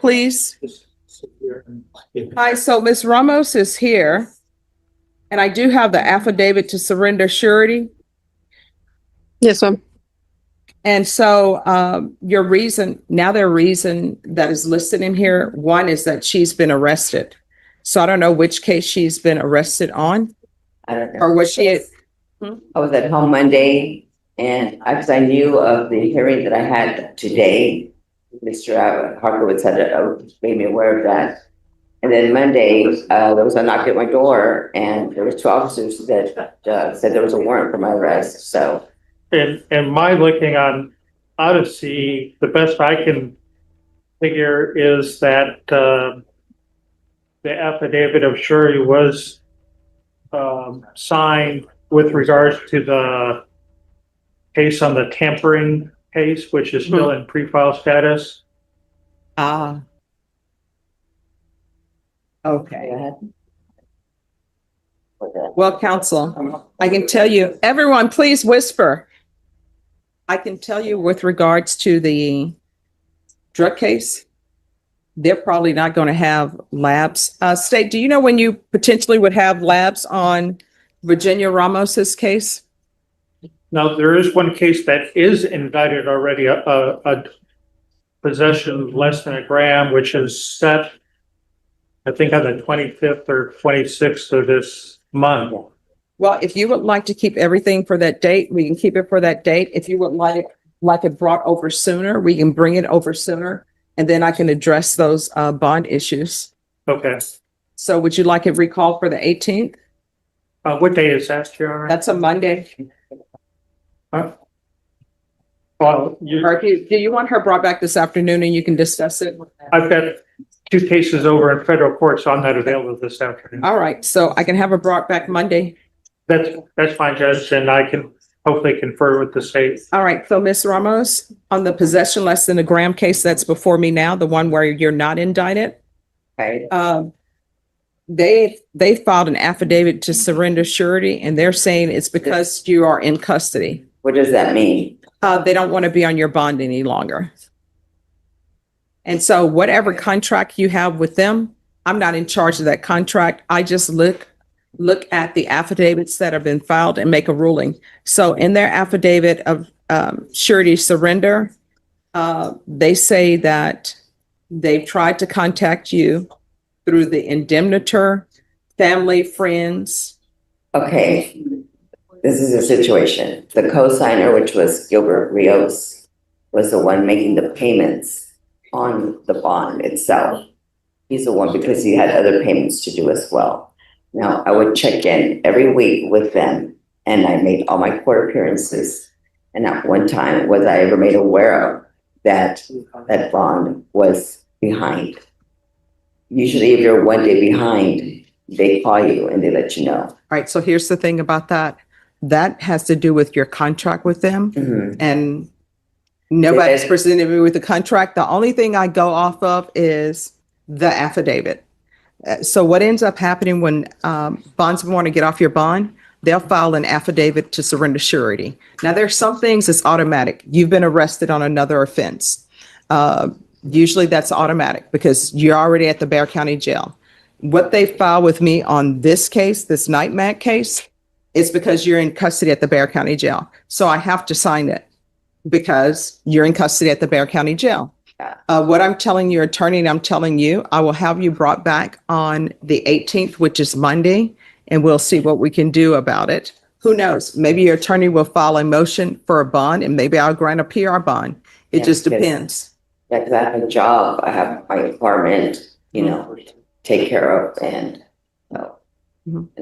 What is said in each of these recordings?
please? Hi, so Ms. Ramos is here. And I do have the affidavit to surrender surety. Yes, ma'am. And so their reason that is listed in here, one is that she's been arrested. So I don't know which case she's been arrested on. I don't know. Or was she? I was at home Monday and because I knew of the hearing that I had today, Mr. Harkowitz had made me aware of that. And then Monday, there was a knock at my door and there was two officers that said there was a warrant for my arrest, so. And my looking on Odyssey, the best I can figure is that the affidavit of surety was signed with regards to the case on the tampering case, which is still in pre-file status. Ah. Okay. Go ahead. Well, counsel, I can tell you, everyone, please whisper. I can tell you with regards to the drug case, they're probably not going to have labs. State, do you know when you potentially would have labs on Virginia Ramos's case? Now, there is one case that is indicted already, a possession of less than a gram, which is set, I think, on the 25th or 26th of this month. Well, if you would like to keep everything for that date, we can keep it for that date. If you would like it brought over sooner, we can bring it over sooner, and then I can address those bond issues. Okay. So would you like it recalled for the 18th? What day is that, Your Honor? That's a Monday. Well, Or do you want her brought back this afternoon and you can discuss it? I've got two cases over in federal court, so I'm not available this afternoon. All right, so I can have her brought back Monday. That's fine, Judge, and I can hopefully confer with the state. All right, so Ms. Ramos, on the possession less than a gram case that's before me now, the one where you're not indicted, Right. they filed an affidavit to surrender surety, and they're saying it's because you are in custody. What does that mean? They don't want to be on your bond any longer. And so whatever contract you have with them, I'm not in charge of that contract. I just look at the affidavits that have been filed and make a ruling. So in their affidavit of surety surrender, they say that they've tried to contact you through the indemnitor, family, friends. Okay, this is a situation. The co-signer, which was Gilbert Rios, was the one making the payments on the bond itself. He's the one because he had other payments to do as well. Now, I would check in every week with them and I made all my court appearances. And at one time, was I ever made aware of that bond was behind? Usually if you're one day behind, they call you and they let you know. All right, so here's the thing about that. That has to do with your contract with them. Mhm. And nobody's presented me with the contract. The only thing I go off of is the affidavit. So what ends up happening when bondsmen want to get off your bond, they'll file an affidavit to surrender surety. Now, there's some things that's automatic. You've been arrested on another offense. Usually that's automatic because you're already at the Bexar County Jail. What they filed with me on this case, this night mag case, is because you're in custody at the Bexar County Jail. So I have to sign it because you're in custody at the Bexar County Jail. What I'm telling your attorney, and I'm telling you, I will have you brought back on the 18th, which is Monday, and we'll see what we can do about it. Who knows? Maybe your attorney will file a motion for a bond and maybe I'll grant a PR bond. It just depends. Yeah, because I have a job, I have my apartment, to take care of and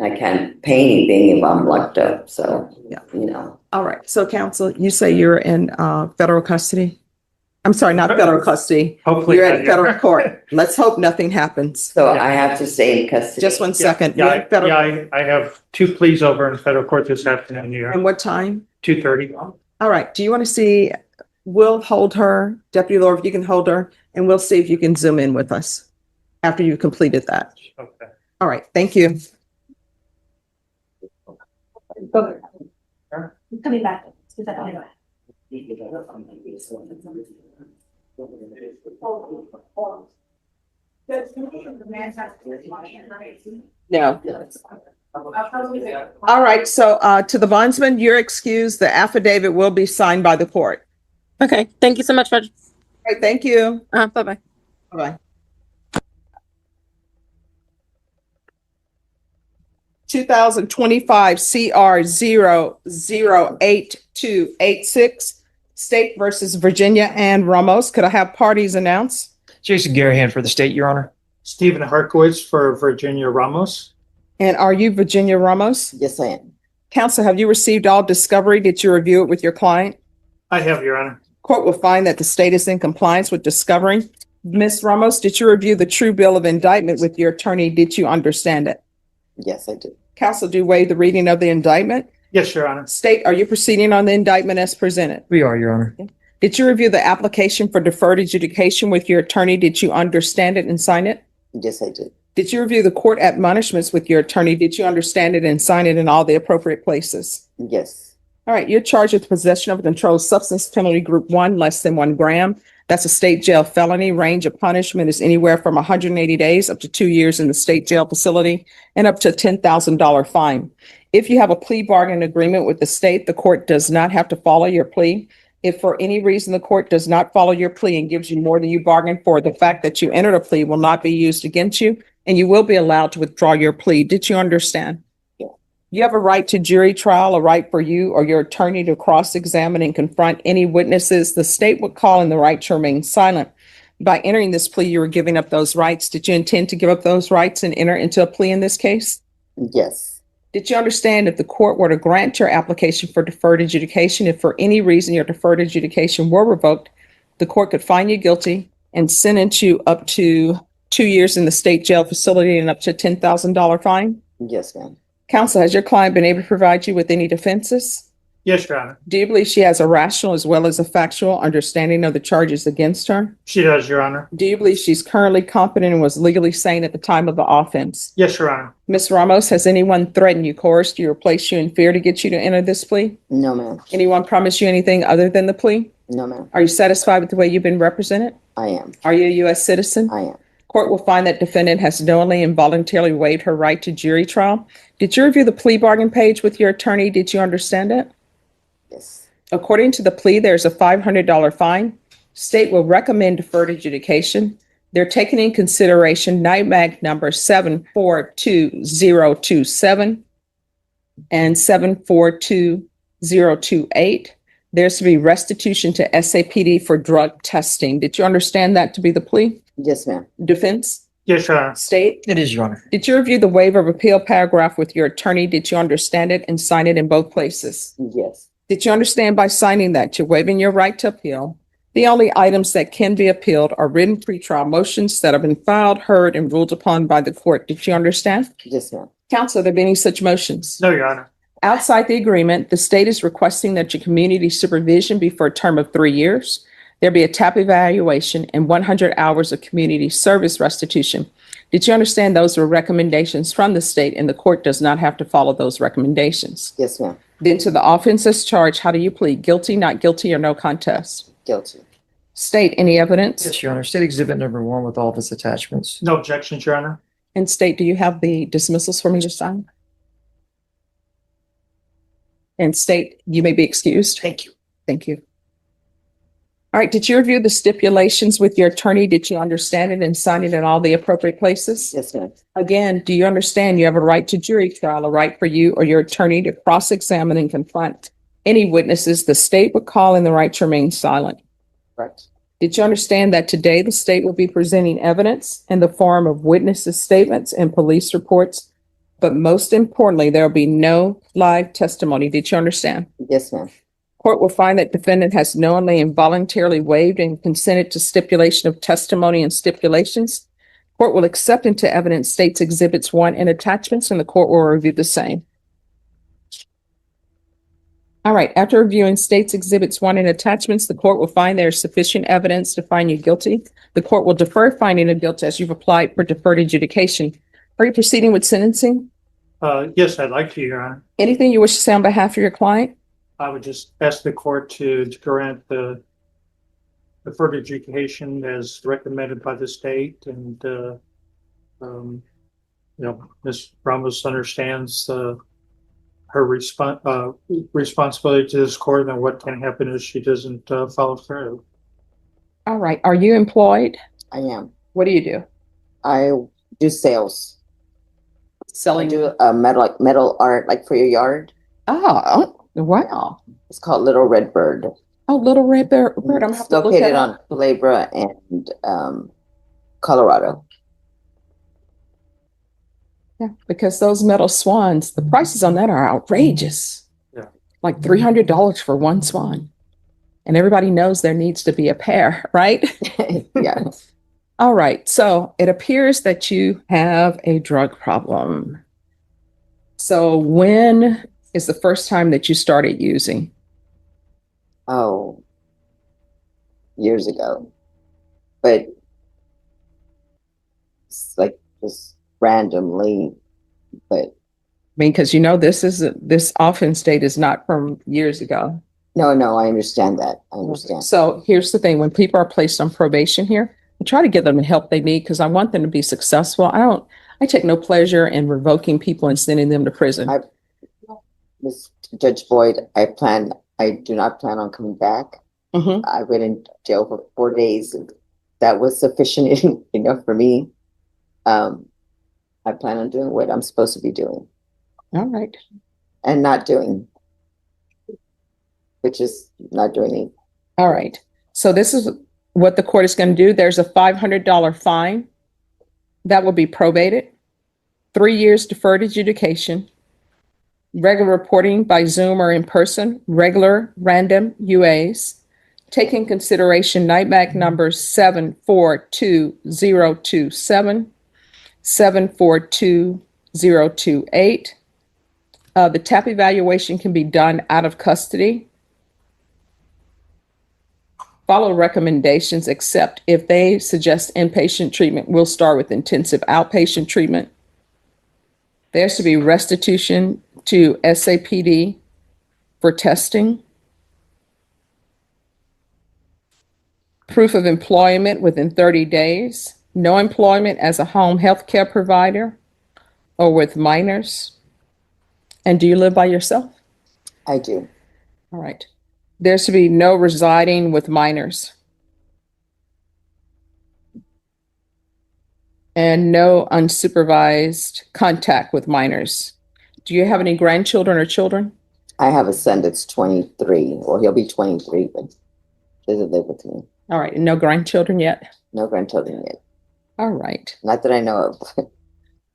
I can't pay anything if I'm locked up. So, All right. So counsel, you say you're in federal custody? I'm sorry, not federal custody. Hopefully. You're at federal court. Let's hope nothing happens. So I have to stay in custody. Just 1 second. You're Yeah, in federal- I have two pleas over in federal court this afternoon here. And what time? 2:30. All right. Do you want to see? We'll hold her, Deputy Laura, if you can hold her, and we'll see if you can zoom in with us after you've completed that. Okay. All right. Thank you. Coming back. No. All right, so to the bondsman, you're excused. The affidavit will be signed by the court. Okay, thank you so much, Judge. All right, thank you. Bye-bye. Bye. 2025 CR 008286, State versus Virginia and Ramos. Could I have parties announce? Jason Garahan for the state, Your Honor. Stephen Harkowitz for Virginia Ramos. And are you Virginia Ramos? Yes, I am. Counsel, have you received all discovery? Did you review it with your client? I have, Your Honor. Court will find that the state is in compliance with discovery. Ms. Ramos, did you review the true bill of indictment with your attorney? Did you understand it? Yes, I do. Counsel, do you waive the reading of the indictment? Yes, Your Honor. State, are you proceeding on the indictment as presented? We are, Your Honor. Did you review the application for deferred adjudication with your attorney? Did you understand it and sign it? Yes, I did. Did you review the court admonishments with your attorney? Did you understand it and sign it in all the appropriate places? Yes. All right, you're charged with possession of a controlled substance, penalty group 1, less than 1 gram. That's a state jail felony. Range of punishment is anywhere from 180 days up to 2 years in the state jail facility and up to a $10,000 fine. If you have a plea bargain agreement with the state, the court does not have to follow your plea. If for any reason the court does not follow your plea and gives you more than you bargained for, the fact that you entered a plea will not be used against you, and you will be allowed to withdraw your plea. Did you understand? Yeah. You have a right to jury trial, a right for you or your attorney to cross-examine and confront any witnesses. The state would call in the right to remain silent. By entering this plea, you were giving up those rights. Did you intend to give up those rights and enter into a plea in this case? Yes. Did you understand if the court were to grant your application for deferred adjudication, if for any reason your deferred adjudication were revoked, the court could find you guilty and sentence you up to 2 years in the state jail facility and up to a $10,000 fine? Yes, ma'am. Counsel, has your client been able to provide you with any defenses? Yes, Your Honor. Do you believe she has a rational as well as a factual understanding of the charges against her? She does, Your Honor. Do you believe she's currently competent and was legally sane at the time of the offense? Yes, Your Honor. Ms. Ramos, has anyone threatened you, coerced you, or placed you in fear to get you to enter this plea? No, ma'am. Anyone promised you anything other than the plea? No, ma'am. Are you satisfied with the way you've been represented? I am. Are you a U.S. citizen? I am. Court will find that defendant has knowingly and voluntarily waived her right to jury trial. Did you review the plea bargain page with your attorney? Did you understand it? Yes. According to the plea, there's a $500 fine. State will recommend deferred adjudication. They're taking in consideration NIMAG number 742027 and 742028. There's to be restitution to SAPD for drug testing. Did you understand that to be the plea? Yes, ma'am. Defense? Yes, Your Honor. State? It is, Your Honor. Did you review the waiver of appeal paragraph with your attorney? Did you understand it and sign it in both places? Yes. Did you understand by signing that you're waiving your right to appeal? The only items that can be appealed are written pretrial motions that have been filed, heard, and ruled upon by the court. Did you understand? Yes, ma'am. Counsel, have there been any such motions? No, Your Honor. Outside the agreement, the state is requesting that your community supervision be for a term of 3 years. There be a TAP evaluation and 100 hours of community service restitution. Did you understand those were recommendations from the state and the court does not have to follow those recommendations? Yes, ma'am. Then to the offenses charged, how do you plead? Guilty, not guilty, or no contest? Guilty. State, any evidence? Yes, Your Honor. State Exhibit number 1 with all of its attachments. No objections, Your Honor. And state, do you have the dismissals for me to sign? And state, you may be excused. Thank you. Thank you. All right, did you review the stipulations with your attorney? Did you understand it and sign it in all the appropriate places? Yes, ma'am. Again, do you understand you have a right to jury trial, a right for you or your attorney to cross-examine and confront any witnesses the state would call in the right to remain silent? Correct. Did you understand that today the state will be presenting evidence in the form of witnesses' statements and police reports? But most importantly, there will be no live testimony. Did you understand? Yes, ma'am. Court will find that defendant has knowingly and voluntarily waived and consented to stipulation of testimony and stipulations. Court will accept into evidence states exhibits 1 and attachments, and the court will review the same. All right, after reviewing states exhibits 1 and attachments, the court will find there is sufficient evidence to find you guilty. The court will defer finding of guilt as you've applied for deferred adjudication. Are you proceeding with sentencing? Yes, I'd like to, Your Honor. Anything you wish to say on behalf of your client? I would just ask the court to grant the deferred education as recommended by the state and, Ms. Ramos understands, her responsibility to this court and what can happen if she doesn't, follow through. All right. Are you employed? I am. What do you do? I do sales. I Selling? do metal art, like for your yard. Oh, wow. It's called Little Red Bird. Oh, Little Red Bird. I'm gonna It's have to look located that up. on Culebra and Colorado. Yeah, because those metal swans, the prices on that are outrageous. Yeah. Like $300 for one swan. And everybody knows there needs to be a pair, right? Yeah. All right. So it appears that you have a drug problem. So when is the first time that you started using? Oh, years ago. But it's like just randomly, but I mean, because this offense date is not from years ago. no, I understand that. I understand. So here's the thing, when people are placed on probation here, I try to give them the help they need because I want them to be successful. I take no pleasure in revoking people and sending them to prison. Miss Judge Boyd, I do not plan on coming back. Mhm. I went in jail for 4 days. That was sufficient enough for me. I plan on doing what I'm supposed to be doing All right. and not doing, which is not doing anything. All right. So this is what the court is going to do. There's a $500 fine that will be probated, 3 years deferred adjudication, regular reporting by Zoom or in person, regular random UAs, take in consideration NIMAC numbers 742027, 742028. The TAP evaluation can be done out of custody. Follow recommendations except if they suggest inpatient treatment, we'll start with intensive outpatient treatment. There should be restitution to SAPD for testing. Proof of employment within 30 days. No employment as a home health care provider or with minors. And do you live by yourself? I do. All right. There should be no residing with minors. And no unsupervised contact with minors. Do you have any grandchildren or children? I have a son that's 23, or he'll be 23, but doesn't live with me. All right. And no grandchildren yet? No grandchildren yet. All right. Not that I know of.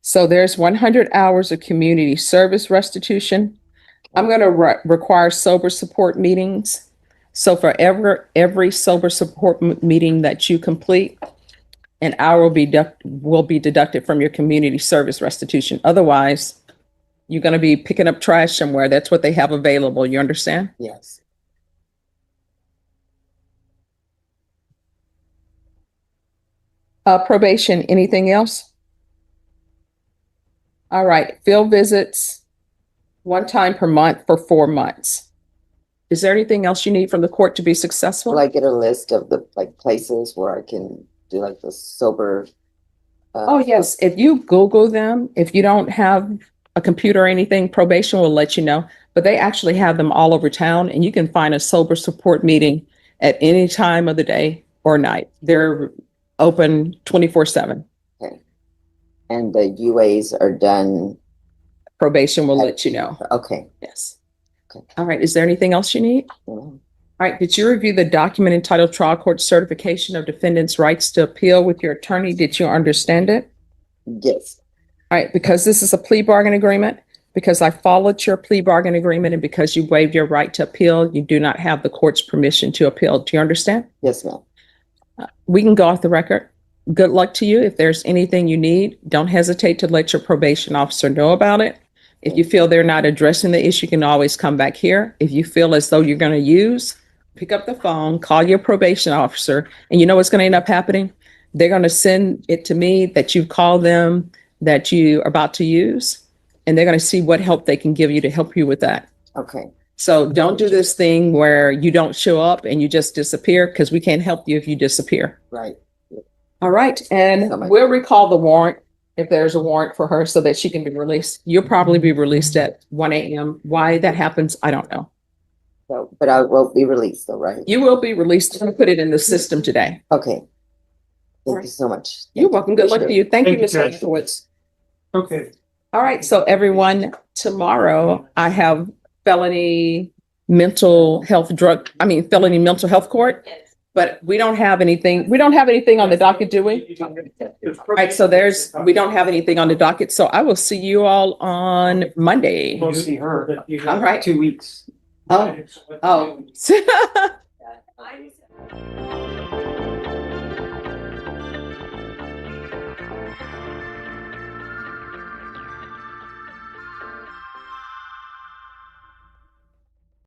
So there's 100 hours of community service restitution. I'm going to require sober support meetings. So for every sober support meeting that you complete, an hour will be deducted from your community service restitution. Otherwise, you're going to be picking up trash somewhere. That's what they have available. You understand? Yes. Probation, anything else? All right, field visits, one time per month for 4 months. Is there anything else you need from the court to be successful? Will I get a list of the places where I can do like the sober? Oh, yes. If you Google them, if you don't have a computer or anything, probation will let you know. But they actually have them all over town, and you can find a sober support meeting at any time of the day or night. They're open 24/7. Okay. And the UAs are done. Probation will let you know. Okay. Yes. Okay. All right. Is there anything else you need? Mhm. All right. Did you review the document entitled Trial Court Certification of Defendant's Rights to Appeal with your attorney? Did you understand it? Yes. All right. Because this is a plea bargain agreement, because I followed your plea bargain agreement, and because you waived your right to appeal, you do not have the court's permission to appeal. Do you understand? Yes, ma'am. We can go off the record. Good luck to you. If there's anything you need, don't hesitate to let your probation officer know about it. If you feel they're not addressing the issue, you can always come back here. If you feel as though you're going to use, pick up the phone, call your probation officer, and you know what's going to end up happening? They're going to send it to me that you've called them, that you are about to use, and they're going to see what help they can give you to help you with that. Okay. So don't do this thing where you don't show up and you just disappear, because we can't help you if you disappear. Right. All right, and we'll recall the warrant if there's a warrant for her so that she can be released. You'll probably be released at 1 a.m. Why that happens, I don't know. So, but I will be released though, right? You will be released. I'm gonna put it in the system today. Okay. Thank you so much. You're welcome. Good luck to you. Thank you, Thank you, Ms. Judge. Hodgkins. Okay. All right, so everyone, tomorrow I have felony mental health court. But we don't have anything on the docket, do we? All right, so we don't have anything on the docket, so I will see you all on Monday. We'll see her. All right. 2 weeks. Oh.